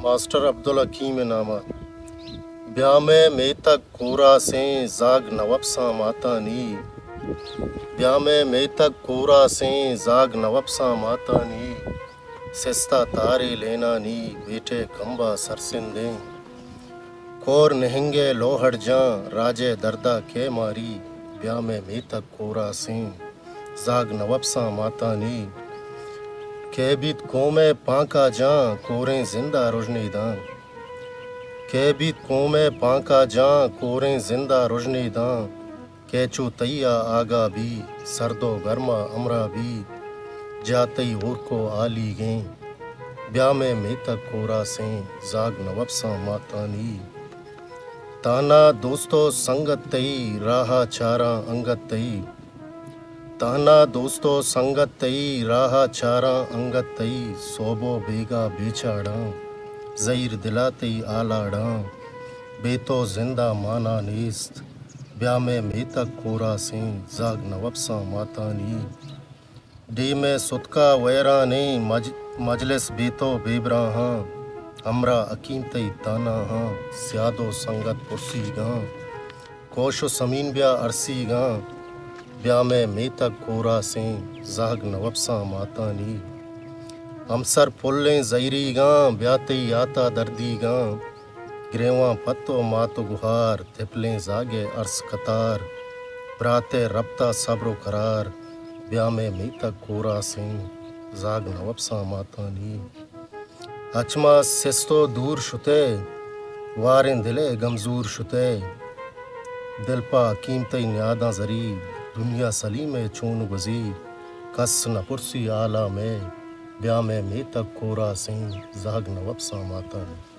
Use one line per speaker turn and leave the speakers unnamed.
master Abdul Hakim نامہ بیامے میں تک کورا سے زاگ نوبساں ماتا نی بیامے میں تک کورا سے زاگ نوبساں ماتا نی سستا تارے لینا نی بیٹے کمبا سرسندیں کور نہنگے لوہڑ جاں راجے دردہ کے ماری بیامے میں تک کورا سے زاگ نوبساں ماتا نی کہ بیت قوم پانکا جاں کوریں زندہ رجنی داں کہ بیت قوم پانکا جاں کوریں زندہ رجنی داں کیچو تیا آگا بھی سردو گرما امرا بھی جاتی اور کو آلی گیں بیامے میں تک کورا سے زاگ نوبساں ماتا نی تانا دوستو سنگت تئی راہا چاراں انگت تئی تانا دوستو سنگت تئی راہا چاراں انگت تئی صوبو بیگا بیچاڑاں زہر دلاتی آلاڑاں بے تو زندہ مانا نیست بیامے میں تک کورا سے زاگ نوبساں ماتا نی ڈی میں ستکا ویراں مجلس بے تو بیبراں ہاں ہمرا اکیم تئی تانا ہاں سیادو سنگت پرسی گاں کوش و سمین بیا عرصی گاں بیامے میں تک کورا سے زاگ نوبساں ماتا نی ہمسر پلیں زیری گاں بیاتی آتا دردی گاں گریواں پتو ماتو گہار تھپلیں زاگے عرص قطار براتے ربطہ صبر و قرار بیامے میں تک کورا سے زاگ نوبساں ماتا نی اچما سستو دور شتے واریں دلے گمزور شتے دل پا قیمتی نیاداں زری دنیا سلیم چون گزی کس نہ پرسی آلا میں بیامے میں تک کورا سے زاگ نوبساں ماتا نی